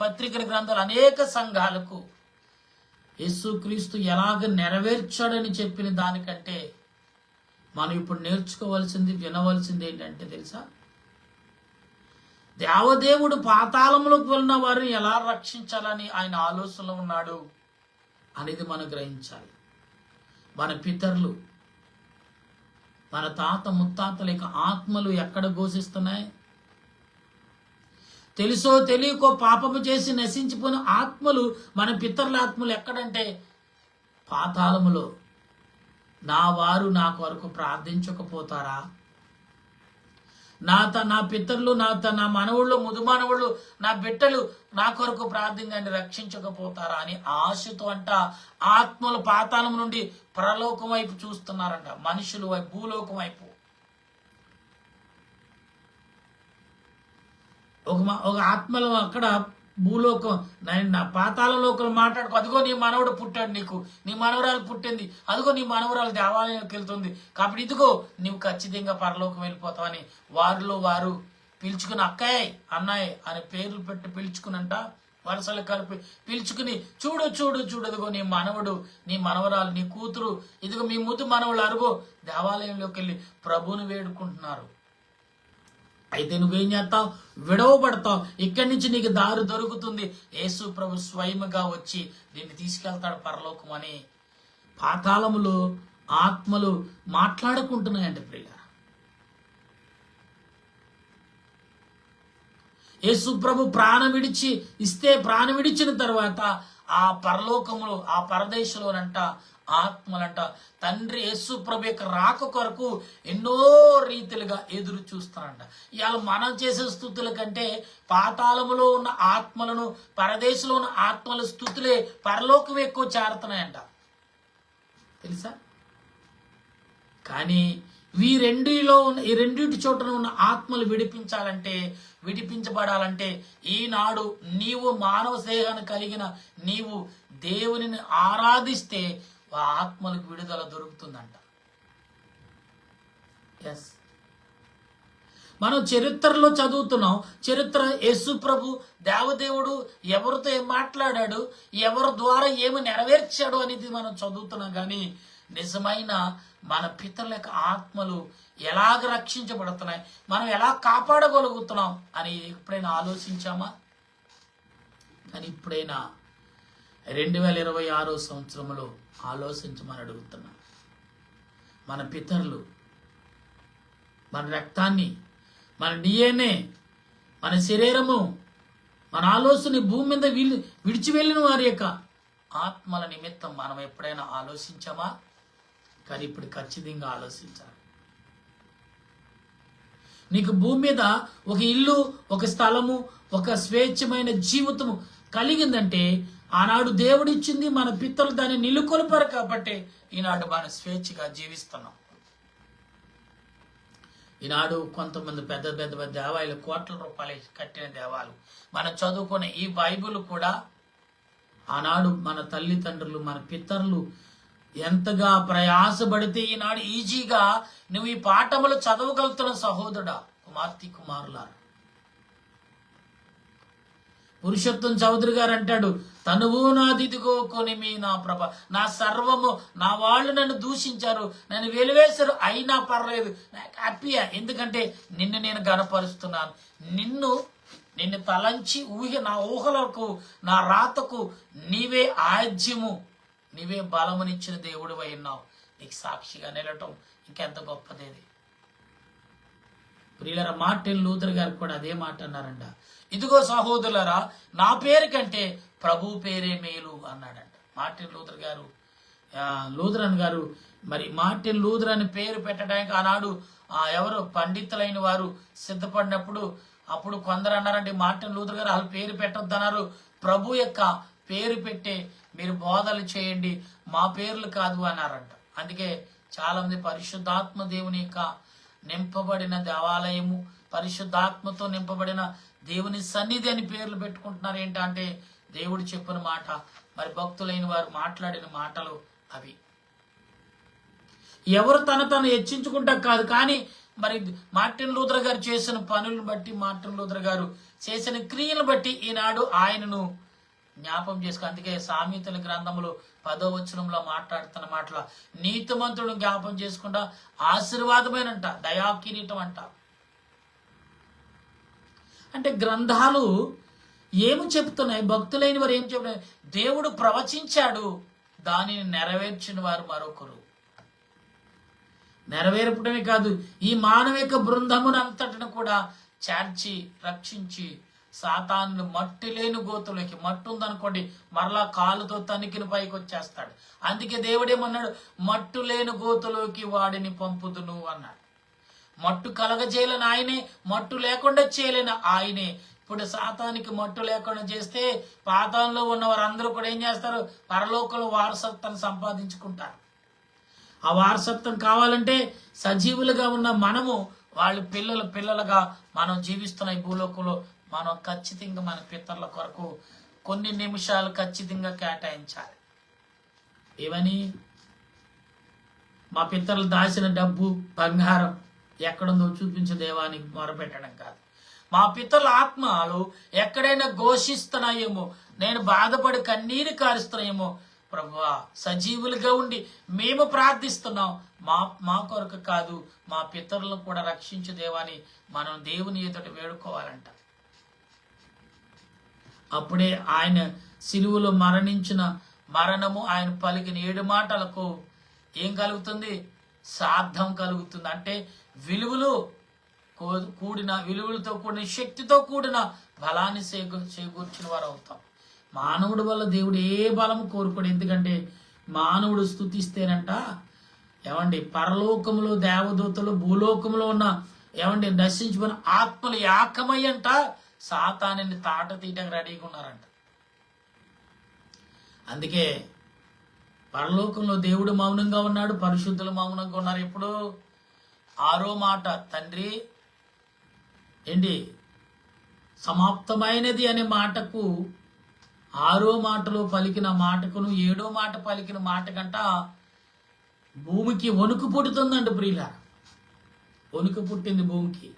పత్రికల గ్రంథాలు అనేక సంఘాలకు యేసుక్రీస్తు ఎలాగ నెరవేర్చాడని చెప్పిన దానికంటే మనం ఇప్పుడు నేర్చుకోవాల్సింది, వినవలసింది ఏంటంటే తెలుసా, దేవదేవుడు పాతాళంలోకి వెళ్ళిన వారిని ఎలా రక్షించాలని ఆయన ఆలోచనలో ఉన్నాడు అనేది మనం గ్రహించాలి. మన పితరులు, మన తాత ముత్తాతల యొక్క ఆత్మలు ఎక్కడ ఘోషిస్తున్నాయి? తెలుసో తెలియకో పాపము చేసి నశించిపోయిన ఆత్మలు, మన పితరుల ఆత్మలు ఎక్కడంటే పాతాళములో. నా వారు నా కొరకు ప్రార్థించకపోతారా? నా పితరులు, నా మనవుళ్ళు, ముదు మనవుళ్ళు, నా బిడ్డలు నా కొరకు ప్రార్థించండి, రక్షించకపోతారా అని ఆశతో అంట ఆత్మలు పాతాళం నుండి పరలోకం వైపు చూస్తున్నారంట, మనుషుల వైపు, భూలోకం వైపు. ఒక ఆత్మలు అక్కడ భూలోకం, నా పాతాళ లోకలు మాట్లాడుకో, అదిగో నీ మనవడు పుట్టాడు, నీకు నీ మనవరాలు పుట్టింది, అదిగో నీ మనవరాలు దేవాలయానికి వెళ్తుంది, కాబట్టి ఇదిగో నీవు ఖచ్చితంగా పరలోకం వెళ్ళిపోతావని వారిలో వారు పిలుచుకుని అక్కయ్య అన్నాయ్ అని పేర్లు పెట్టి పిలుచుకునంట, వరుసలు కలిపి పిలుచుకుని చూడు చూడు చూడు, అదిగో నీ మనవడు, నీ మనవరాలు, నీ కూతురు, ఇదిగో మీ ముద్దు మనవడు అరుగో దేవాలయంలోకి వెళ్ళి ప్రభువుని వేడుకుంటున్నారు. అయితే నువ్వేం చేస్తావు? విడవబడతావు. ఇక్కడి నుంచి నీకు దారి దొరుకుతుంది. యేసు ప్రభు స్వయముగా వచ్చి దీన్ని తీసుకెళ్తాడు పరలోకం అని పాతాళములో ఆత్మలు మాట్లాడుకుంటున్నాయండి ప్రియ. యేసు ప్రభు ప్రాణం విడిచి ఇస్తే, ప్రాణం విడిచిన తర్వాత ఆ పరలోకములో, ఆ పరదేశంలోనంట ఆత్మలంట తండ్రి యేసు ప్రభు యొక్క రాక కొరకు ఎన్నో రీతిలుగా ఎదురు చూస్తానంట. ఇవాళ మనం చేసే స్థుతుల కంటే పాతాళములో ఉన్న ఆత్మలను, పరదేశంలో ఉన్న ఆత్మల స్థుతులే పరలోకం ఎక్కువ చేరుతున్నాయంట, తెలుసా? కానీ ఈ రెండింటి చోటన ఉన్న ఆత్మలు విడిపించబడాలంటే ఈనాడు నీవు మానవ దేహాన్ని కలిగిన నీవు దేవునిని ఆరాధిస్తే ఆ ఆత్మలకు విడుదల దొరుకుతుందంట. ఎస్, మనం చరిత్రలో చదువుతున్నాం. చరిత్ర యేసు ప్రభు దేవదేవుడు ఎవరితో ఏం మాట్లాడాడు, ఎవరి ద్వారా ఏమి నెరవేర్చాడు అనేది మనం చదువుతున్నాం. కానీ నిజమైన మన పితరుల యొక్క ఆత్మలు ఎలాగ రక్షించబడుతున్నాయి, మనం ఎలా కాపాడగలుగుతున్నాం అని ఎప్పుడైనా ఆలోచించామా? కానీ ఇప్పుడైనా 2026 సంవత్సరంలో ఆలోచించమని అడుగుతున్నా. మన పితరులు, మన రక్తాన్ని, మన డిఎన్ఏ, మన శరీరము, మన ఆలోచన భూమి మీద విడిచి వెళ్ళిన వారి యొక్క ఆత్మల నిమిత్తం మనం ఎప్పుడైనా ఆలోచించామా? కానీ ఇప్పుడు ఖచ్చితంగా ఆలోచించాలి. నీకు భూమి మీద ఒక ఇల్లు, ఒక స్థలము, ఒక స్వేచ్ఛమైన జీవితము కలిగిందంటే ఆనాడు దేవుడిచ్చింది, మన పితరులు దాన్ని నిలుకొల్పారు కాబట్టి ఈనాడు మనం స్వేచ్ఛగా జీవిస్తున్నాం. ఈనాడు కొంతమంది పెద్ద పెద్ద దేవాలయాలు, కోట్ల రూపాయలు కట్టిన దేవాలు, మనం చదువుకునే ఈ బైబిల్ కూడా ఆనాడు మన తల్లిదండ్రులు, మన పితరులు ఎంతగా ప్రయాసపడితే ఈనాడు ఈజీగా నువ్వు ఈ పాఠములు చదవగలుగుతున్న సహోదరుడా, కుమార్తె, కుమారులారా. పురుషోత్తం చౌదరి గారు అంటాడు, తనువు నాదిదిగో కొనిమి నా ప్రభ, నా సర్వము, నా వాళ్ళు నన్ను దూషించారు, నన్ను వెలివేశారు, అయినా పర్లేదు, నాకు హ్యాపీయా, ఎందుకంటే నిన్ను నేను గనపరుస్తున్నాను. నిన్ను తలంచి నా ఊహలకు, నా రాతకు నీవే ఆజ్యము, నీవే బలమునిచ్చిన దేవుడు ఉన్నావు. నీకు సాక్షిగా నిలటం ఇంకెంత గొప్పదేది. ప్రియులరా, మార్టిన్ లూథర్ గారు కూడా అదే మాట అన్నారంట. ఇదిగో సహోదరులరా, నా పేరు కంటే ప్రభు పేరే మేలు అన్నాడంట మార్టిన్ లూథర్ గారు. లూథరన్ గారు మరి మార్టిన్ లూథర్ అని పేరు పెట్టడానికి ఆనాడు ఎవరు పండితులైన వారు సిద్ధపడినప్పుడు అప్పుడు కొందరు అన్నారంటే మార్టిన్ లూథర్ గారు వాళ్ళ పేరు పెట్టొద్దన్నారు, ప్రభు యొక్క పేరు పెట్టే మీరు బోధలు చేయండి, మా పేర్లు కాదు అన్నారంట. అందుకే చాలా మంది పరిశుద్ధాత్మ దేవుని యొక్క నింపబడిన దేవాలయము, పరిశుద్ధాత్మతో నింపబడిన దేవుని సన్నిధి అని పేర్లు పెట్టుకుంటున్నారు. ఏంటంటే దేవుడు చెప్పిన మాట, మరి భక్తులైన వారు మాట్లాడిన మాటలు అవి. ఎవరు తను హెచ్చించుకుంటా కాదు, కానీ మరి మార్టిన్ లూథర్ గారు చేసిన పనులను బట్టి, మార్టిన్ లూథర్ గారు చేసిన క్రియలను బట్టి ఈనాడు ఆయనను జ్ఞాపం చేసుకో. అందుకే సామెతల గ్రంథములు 10వ వచనంలో మాట్లాడుతున్న మాటల నీతిమంతుడు జ్ఞాపం చేసుకుంటా ఆశీర్వాదమేనంట, దయా కిరీటం అంట. అంటే గ్రంథాలు ఏమి చెప్తున్నాయి? భక్తులైన వారు ఏం చెప్తున్నాయి? దేవుడు ప్రవచించాడు, దానిని నెరవేర్చిన వారు మరొకరు. నెరవేర్పడమే కాదు, ఈ మానవిక బృందమునంతటిని కూడా చేర్చి రక్షించి సాతాను మట్టి లేని గోతులోకి, మట్టి ఉందనుకోండి మరలా కాలుతో తనికిన పైకి వచ్చేస్తాడు. అందుకే దేవుడేమన్నాడు, మట్టు లేని గోతులోకి వాడిని పంపుదును అన్నాడు. మట్టు కలగజేయలేని ఆయనే, మట్టు లేకుండా చేయలేని ఆయనే. ఇప్పుడు సాతానికి మట్టు లేకుండా చేస్తే పాతాళంలో ఉన్న వారందరూ కూడా ఏం చేస్తారు? పరలోకంలో వారసత్వాన్ని సంపాదించుకుంటారు. ఆ వారసత్వం కావాలంటే సజీవులుగా ఉన్న మనము వాళ్ళ పిల్లలుగా మనం జీవిస్తున్న ఈ భూలోకంలో మనం ఖచ్చితంగా మన పితరుల కొరకు కొన్ని నిమిషాలు ఖచ్చితంగా కేటాయించాలి. ఏమని? మా పితరులు దాచిన డబ్బు, బంగారం ఎక్కడుందో చూపించే దేవానికి మొరపెట్టడం కాదు. మా పితరుల ఆత్మలు ఎక్కడైనా ఘోషిస్తున్నాయేమో, నేను బాధపడి కన్నీరు కారుస్తున్నాయేమో, ప్రభువా సజీవులుగా ఉండి మేము ప్రార్థిస్తున్నాం, మా కొరకు కాదు, మా పితరులను కూడా రక్షించే దేవాని మనం దేవుని ఎదుట వేడుకోవాలంట. అప్పుడే ఆయన సిలువలో మరణించిన మరణము, ఆయన పలికిన 7 మాటలకు ఏం కలుగుతుంది? సార్థం కలుగుతుంది. అంటే విలువలతో కూడిన శక్తితో కూడిన బలాన్ని చేకూర్చిన వారు అవుతాం. మానవుడి వల్ల దేవుడు ఏ బలం కోరుకోడు. ఎందుకంటే మానవుడు స్తుతిస్తేనంట ఏమండి పరలోకములో దేవదూతలు, భూలోకంలో ఉన్న ఏమండి నశించిపోయిన ఆత్మలు ఏకమయ్యంట సాతానుని తాట తీయడానికి రెడీగా ఉన్నారంట. అందుకే పరలోకంలో దేవుడు మౌనంగా ఉన్నాడు, పరిశుద్ధులు మౌనంగా ఉన్నారు. ఎప్పుడు? 6వ మాట తండ్రి ఏంటి సమాప్తమైనది అనే మాటకు, 6వ మాటలో పలికిన మాటకును 7వ మాట పలికిన మాట కంట భూమికి వణుకు పుడుతుందంట. ప్రియుల వణుకు పుట్టింది భూమికి.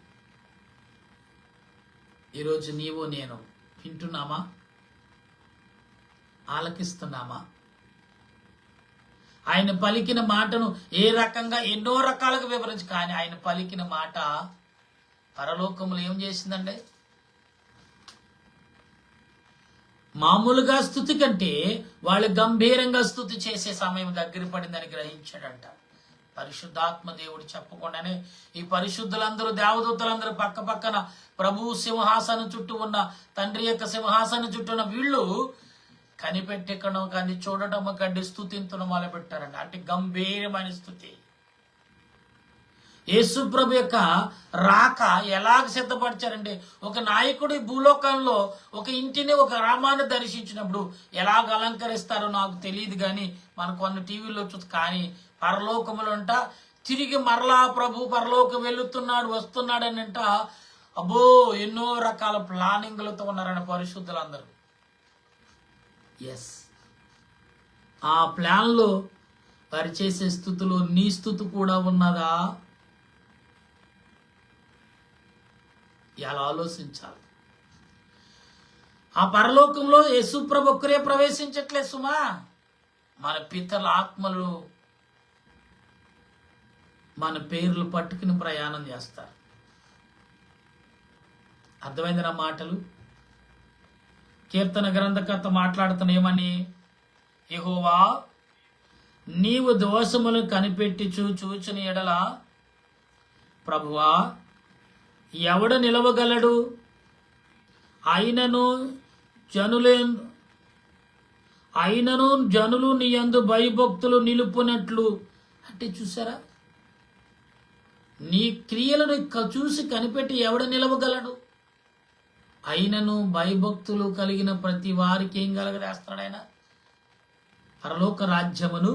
ఈరోజు నీవు నేను వింటున్నామా? ఆలకిస్తున్నామా? ఆయన పలికిన మాటను ఏ రకంగా ఎన్నో రకాలుగా వివరించి, కానీ ఆయన పలికిన మాట పరలోకములు ఏం చేసిందండి? మామూలుగా స్తుతి కంటే వాళ్ళు గంభీరంగా స్తుతి చేసే సమయం దగ్గర పడిందని గ్రహించాడంట. పరిశుద్ధాత్మ దేవుడు చెప్పకుండానే ఈ పరిశుద్ధులందరూ, దేవదూతలందరూ పక్క పక్కన ప్రభు సింహాసనం చుట్టూ ఉన్న, తండ్రి యొక్క సింహాసనం చుట్టూ ఉన్న వీళ్ళు కనిపెట్టెక్కడం కానీ చూడటం కంటే స్తుతించడం మొదలు పెట్టారంట. అంటే గంభీరమైన స్తుతి. యేసు ప్రభు యొక్క రాక ఎలాగ సిద్ధపరిచారంటే, ఒక నాయకుడు భూలోకంలో ఒక ఇంటిని, ఒక గ్రామాన్ని దర్శించినప్పుడు ఎలాగ అలంకరిస్తారో నాకు తెలియదు, కానీ మనం కొన్ని టీవీలో కానీ పరలోకములు అంట తిరిగి మరలా ప్రభు పరలోకం వెళుతున్నాడు, వస్తున్నాడని అంట అబ్బో ఎన్నో రకాల ప్లానింగ్లతో ఉన్నారని పరిశుద్ధులందరూ. ఎస్, ఆ ప్లాన్లో వారు చేసే స్థుతిలో నీ స్థుతి కూడా ఉన్నదా? ఎలా ఆలోచించాలి? ఆ పరలోకంలో యేసుప్రభు ఒక్కరే ప్రవేశించట్లే సుమా, మన పితరుల ఆత్మలు మన పేర్లు పట్టుకుని ప్రయాణం చేస్తారు. అర్థమైంది నా మాటలు? కీర్తన గ్రంథకర్త మాట్లాడుతున్న ఏమని? యెహోవా నీవు దోషములు కనిపెట్టి చూచుని ఎడల ప్రభువా ఎవడు నిలవగలడు? అయినను జనులు నీ యందు భయభక్తులు నిలుపునట్లు. అంటే చూసారా, నీ క్రియలను చూసి కనిపెట్టి ఎవడు నిలవగలడు? అయినను భయభక్తులు కలిగిన ప్రతి వారికి ఏం కలగజేస్తున్నాడు ఆయన? పరలోక రాజ్యమును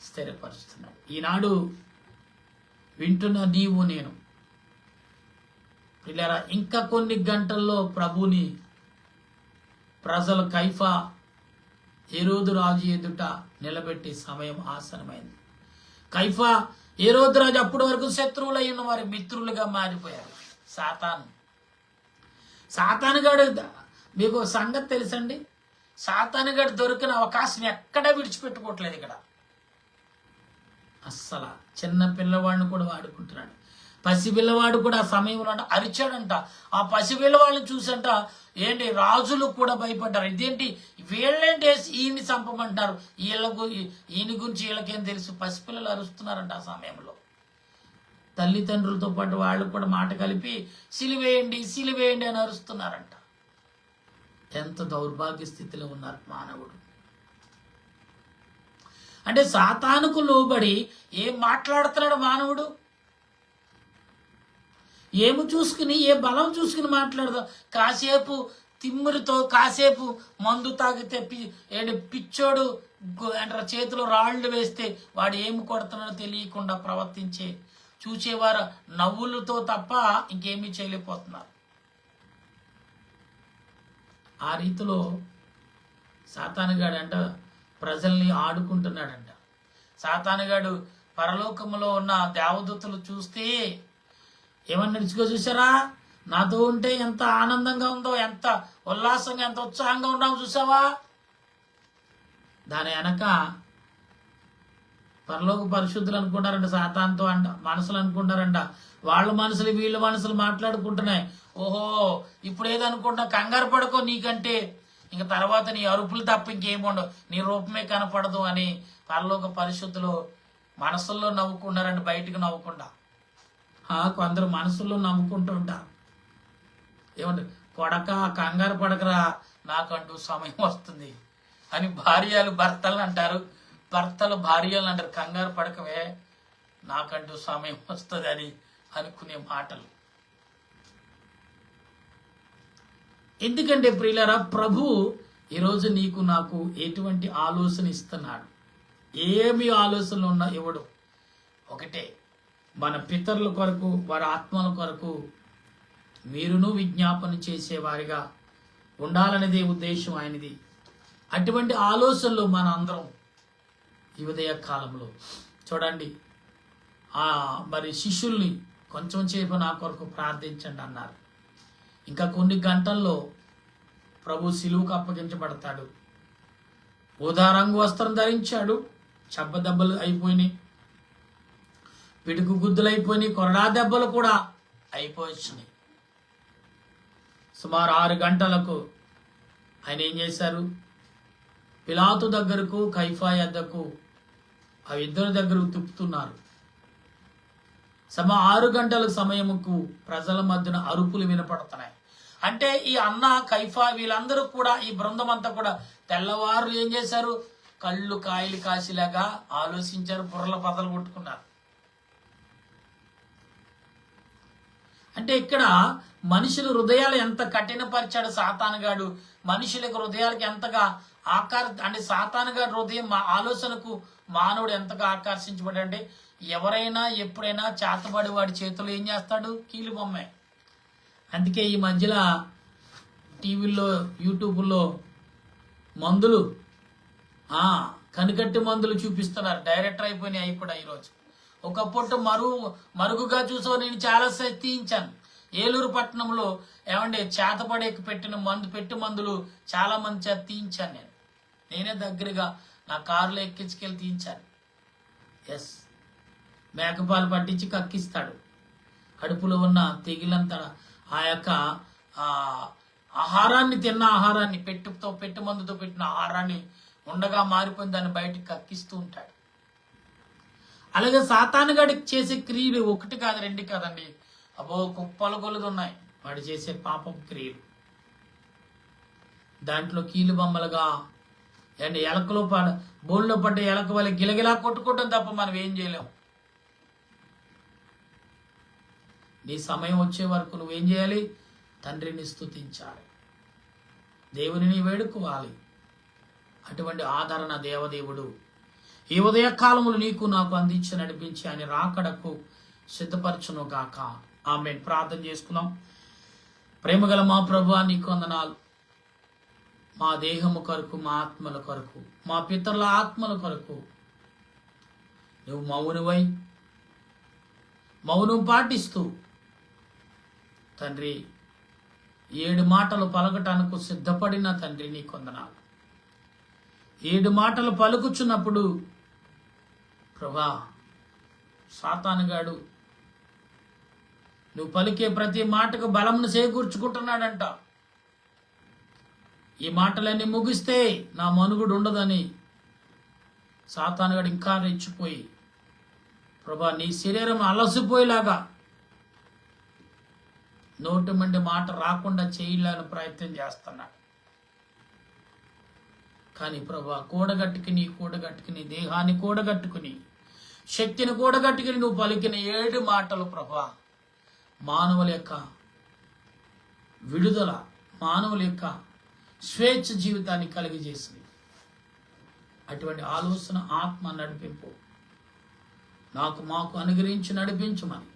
స్థిరపరుస్తున్నాడు. ఈనాడు వింటున్న నీవు నేను పిల్లరా, ఇంకా కొన్ని గంటల్లో ప్రభుని ప్రజల కైఫా హేరోదు రాజు ఎదుట నిలబెట్టి సమయం ఆసనమైంది. కైఫా హేరోదు రాజు అప్పటి వరకు శత్రువులు అయిన వారి మిత్రులుగా మారిపోయారు. సాతానుగాడు మీకు సంగతి తెలుసండి, సాతానుగాడు దొరికిన అవకాశం ఎక్కడా విడిచిపెట్టుకోవట్లేదు. ఇక్కడ అస్సలు చిన్న పిల్లవాడిని కూడా వాడుకుంటున్నాడు. పసిపిల్లవాడు కూడా ఆ సమయంలో అరిచాడంట. ఆ పసిపిల్లవాడిని చూసంట ఏంటి రాజులు కూడా భయపడ్డారు. ఇదేంటి వీళ్ళేంటి ఈయన్ని చంపమంటారు, ఈయన గురించి వీళ్ళకేం తెలుసు? పసిపిల్లలు అరుస్తున్నారంట. ఆ సమయంలో తల్లిదండ్రులతో పాటు వాళ్ళు కూడా మాట కలిపి సిలివేయండి సిలివేయండి అని అరుస్తున్నారంట. ఎంత దౌర్భాగ్య స్థితిలో ఉన్నారు మానవుడు. అంటే సాతానుకు లోబడి ఏం మాట్లాడుతున్నాడు మానవుడు? ఏమి చూసుకుని, ఏ బలం చూసుకుని మాట్లాడదాం? కాసేపు తిమ్మిరితో, కాసేపు మందు తాగితే పిచ్చోడు అంటారు, చేతిలో రాళ్ళు వేస్తే వాడు ఏమి కొడుతున్నాడో తెలియకుండా ప్రవర్తించే చూసేవారు నవ్వులతో తప్ప ఇంకేమీ చేయలేకపోతున్నారు. ఆ రీతిలో సాతానుగాడంట ప్రజల్ని ఆడుకుంటున్నాడంట. సాతానుగాడు పరలోకములో ఉన్న దేవదూతలు చూస్తే ఏమన్నా నడుచుకో, చూసారా నాతో ఉంటే ఎంత ఆనందంగా ఉందో, ఎంత ఉల్లాసంగా, ఎంత ఉత్సాహంగా ఉన్నామో చూసావా? దాని వెనక పరలోక పరిశుద్ధులు అనుకుంటారంట, సాతాన్తో మనసులు అనుకుంటారంట. వాళ్ళ మనసులు వీళ్ళ మనసులు మాట్లాడుకుంటున్నాయి. ఓహో ఇప్పుడు ఏదనుకుంటా, కంగారు పడుకో, నీకంటే ఇంక తర్వాత నీ అరుపులు తప్ప ఇంకేముండవు, నీ రూపమే కనపడదు అని పరలోక పరిశుద్ధులు మనసుల్లో నవ్వుకున్నారంట, బయటకు నవ్వకుండా. కొందరు మనసుల్లో నమ్ముకుంటూ ఉంటారు. ఏమంటారు, కొడక కంగారు పడకరా, నాకంటూ సమయం వస్తుంది అని భార్యలు భర్తలు అంటారు, భర్తలు భార్యలు అంటారు. కంగారు పడకవే, నాకంటూ సమయం వస్తుంది అని అనుకునే మాటలు. ఎందుకంటే ప్రియులారా, ప్రభు ఈరోజు నీకు నాకు ఎటువంటి ఆలోచన ఇస్తున్నాడు? ఏమి ఆలోచనలు ఉన్నా ఇవ్వడు. ఒకటే, మన పితరుల కొరకు, వారి ఆత్మల కొరకు మీరును విజ్ఞాపన చేసేవారిగా ఉండాలనేదే ఉద్దేశం ఆయనది. అటువంటి ఆలోచనలు మన అందరం ఈ ఉదయ కాలంలో చూడండి. మరి శిష్యుల్ని కొంచెం సేపు నా కొరకు ప్రార్థించండి అన్నారు. ఇంకా కొన్ని గంటల్లో ప్రభు సిలువుకు అప్పగించబడతాడు. ఊదా రంగు వస్త్రం ధరించాడు, దెబ్బలు అయిపోయినాయి, పిడుగు గుద్దులు అయిపోయినాయి, కొరడా దెబ్బలు కూడా అయిపోయినాయి. సుమారు 6 గంటలకు ఆయన ఏం చేశారు? పిలాతు దగ్గరకు, కైఫా యొద్దకు, ఆ ఇద్దరి దగ్గరకు తిప్పుతున్నారు. 6 గంటల సమయముకు ప్రజల మధ్యన అరుపులు వినపడుతున్నాయి. అంటే ఈ అన్న, కైఫా వీళ్ళందరూ కూడా, ఈ బృందం అంతా కూడా తెల్లవారు ఏం చేశారు? కళ్ళు కాయలు కాసిలాగా ఆలోచించారు, బుర్రల పదలు కొట్టుకున్నారు. అంటే ఇక్కడ మనుషుల హృదయాలు ఎంత కఠినపరిచాడు సాతానుగాడు. మనుషులకు హృదయాలకి ఎంతగా అంటే సాతానుగాడు హృదయం ఆలోచనకు మానవుడు ఎంతగా ఆకర్షించబడి, అంటే ఎవరైనా ఎప్పుడైనా చేతబడి వాడి చేతులు ఏం చేస్తాడు? కీలు బొమ్మే. అందుకే ఈ మధ్యలో టీవీల్లో, యూట్యూబ్లో మందులు, కనికట్టి మందులు చూపిస్తున్నారు. డైరెక్టర్ అయిపోయినాయి అవి కూడా. ఈరోజు ఒకప్పుడు మరుగుగా చూసో నేను చాలా తీయించాను. ఏలూరు పట్టణంలో ఏమంటే చేతపడేకి పెట్టి మందులు చాలా మంది చేత తీయించాను. నేనే దగ్గరగా నా కారులో ఎక్కించుకెళ్ళి తీయించాను. ఎస్, మేకపాలు పట్టించి కక్కిస్తాడు. కడుపులో ఉన్న తెగిలంతా ఆ యొక్క ఆహారాన్ని, తిన్న ఆహారాన్ని, పెట్టి మందుతో పెట్టిన ఆహారాన్ని ఉండగా మారిపోయిన దాన్ని బయటికి కక్కిస్తూ ఉంటాడు. అలాగే సాతానుగాడికి చేసే క్రియలు 1 కాదు 2 కాదండి, కుప్పలు కొలుదు ఉన్నాయి వాడు చేసే పాపం క్రియలు. దాంట్లో కీలు బొమ్మలుగా ఎలకలో బోన్లో పడ్డ ఎలక వల్ల గిలగిలా కొట్టుకోవడం తప్ప మనం ఏం చేయలేము. నీ సమయం వచ్చే వరకు నువ్వేం చేయాలి? తండ్రిని స్తుతించాలి, దేవునిని వేడుకోవాలి. అటువంటి ఆదరణ దేవదేవుడు ఈ ఉదయకాలములు నీకు నాకు అందించి నడిపించి ఆయన రాకడకు సిద్ధపరచును గాక. ఆమేన్. ప్రార్థన చేసుకుందాం. ప్రేమగల మా ప్రభువా, నీకు వందనాలు. మా దేహము కొరకు, మా ఆత్మల కొరకు, మా పితరుల ఆత్మల కొరకు నువ్వు మౌనం పాటిస్తూ తండ్రి 7 మాటలు పలకటానికి సిద్ధపడిన తండ్రి నీకు వందనాలు. 7 మాటలు పలుకుచున్నప్పుడు ప్రభా, సాతానుగాడు నువ్వు పలికే ప్రతి మాటకు బలమును చేకూర్చుకుంటున్నాడంట. ఈ మాటలన్నీ ముగిస్తే నా మనుగుడు ఉండదని సాతానుగాడు ఇంకా రెచ్చిపోయి ప్రభా, నీ శరీరం అలసిపోయేలాగా నోటి మండి మాట రాకుండా చేయాలని ప్రయత్నం చేస్తున్నాడు. కానీ ప్రభా, కూడగట్టుకుని దేహాన్ని కూడగట్టుకుని శక్తిని కూడగట్టుకుని నువ్వు పలికిన 7 మాటలు ప్రభా, మానవుల యొక్క విడుదల, మానవుల యొక్క స్వేచ్ఛ జీవితాన్ని కలిగజేసింది. అటువంటి ఆలోచన, ఆత్మ నడిపింపు మాకు అనుగ్రహించి నడిపించమని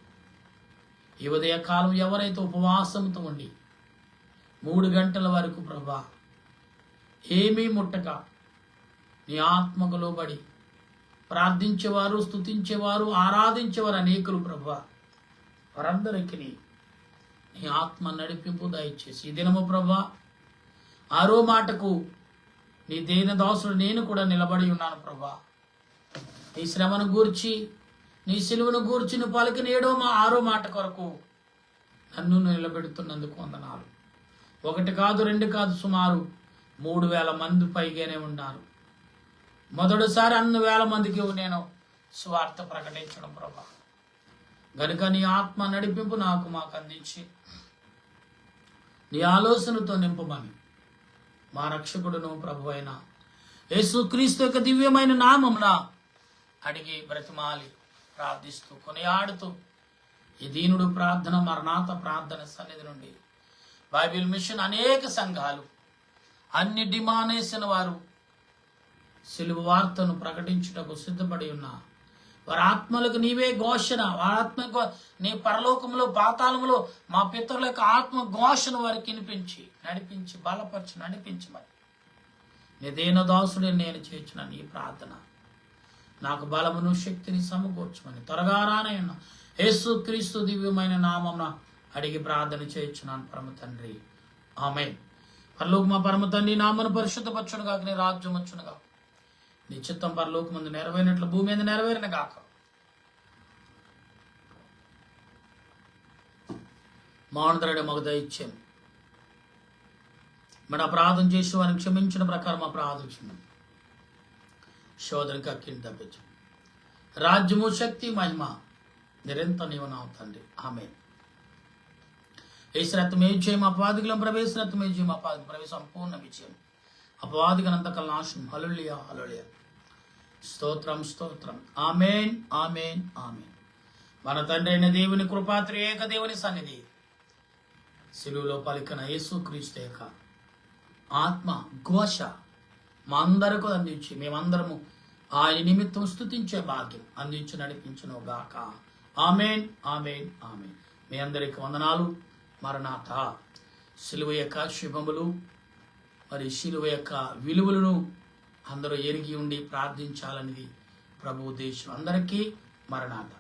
ఈ ఉదయకాలం ఎవరైతే ఉపవాసంతో ఉండి 3 గంటల వరకు ప్రభా ఏమీ ముట్టక నీ ఆత్మకు లోబడి ప్రార్థించేవారు, స్తుతించేవారు, ఆరాధించేవారు అనేకులు ప్రభా, వారందరికీ నీ ఆత్మ నడిపింపు దయచేసి ఈ దినము ప్రభా 6వ మాటకు నీ దీనదాసుడు నేను కూడా నిలబడి ఉన్నాను ప్రభా. నీ శ్రమను గూర్చి, నీ సిలువను గూర్చి నువ్వు పలికిన 6వ మాట కొరకు నన్ను నిలబెడుతున్నందుకు వందనాలు. 1 కాదు 2 కాదు, సుమారు 3,000 మంది పైగానే ఉన్నారు. మొదటిసారి అన్ని 1,000 మందికి నేను స్వార్థ ప్రకటించడం ప్రభా. గనుక నీ ఆత్మ నడిపింపు మాకు అందించి నీ ఆలోచనతో నింపమని మా రక్షకుడును ప్రభు అయిన యేసుక్రీస్తు యొక్క దివ్యమైన నామమున అడిగి బ్రతిమాలి ప్రార్థిస్తూ కొనియాడుతూ ఈ దీనుడు ప్రార్థన మరణాత ప్రార్థన సన్నిధి నుండి బైబిల్ మిషన్ అనేక సంఘాలు, అన్ని డిమానేషన్ వారు సిలువ వార్తను ప్రకటించుటకు సిద్ధపడి ఉన్నా వారి ఆత్మలకు నీవే ఘోషణ, వారి ఆత్మకు నీ పరలోకంలో పాతాళంలో మా పితరుల యొక్క ఆత్మ ఘోషణ వారికి వినిపించి నడిపించి బలపరిచి నడిపించమని నీ దీనదాసుడే నేను చేర్చిన నీ ప్రార్థన నాకు బలమును శక్తిని సమకూర్చమని త్వరగా రానయ్యన్న యేసుక్రీస్తు దివ్యమైన నామమున అడిగి ప్రార్థన చేయించున్నాను పరమ తండ్రి. ఆమేన్. పరలోక మా పరమ తండ్రి, నామను పరిశుద్ధపరచునుగా, నీ రాజ్యం వచ్చునుగా, నీ చిత్తం పరలోకమందు నెరవేరినట్లు భూమి మీద నెరవేరిన గాక. మానవుడు మాకు దయచేయం. మన అపరాధం చేసి వారిని క్షమించిన ప్రకారం అపరాధం క్షమం శోధనకి అక్కిని తప్పించు. రాజ్యము, శక్తి, మహిమ నిరంతరం నీవు నావు తండ్రి. ఆమేన్. యేసురత్నమే జయం, అపవాదికులం ప్రవేశరత్నమే జయం, అపవాది ప్రవేశ సంపూర్ణ విజయం, అపవాదికనంతకల నాశనం. హల్లెలూయా, హల్లెలూయా. స్తోత్రం, స్తోత్రం. ఆమేన్, ఆమేన్, ఆమేన్. మన తండ్రి అయిన దేవుని కృపా, త్రియేక దేవుని సన్నిధి, శిలువలో పలికిన యేసుక్రీస్తు యొక్క ఆత్మ ఘోష మా అందరకు అందించి మేమందరము ఆయన నిమిత్తం స్తుతించే భాగ్యం అందించి నడిపించును గాక. ఆమేన్, ఆమేన్, ఆమేన్. మీ అందరికి వందనాలు. మరణాత శిలువ యొక్క శుభములు మరి శిలువ యొక్క విలువలను అందరూ ఎరిగి ఉండి ప్రార్థించాలనేది ప్రభు ఉద్దేశం. అందరికీ మరణాత.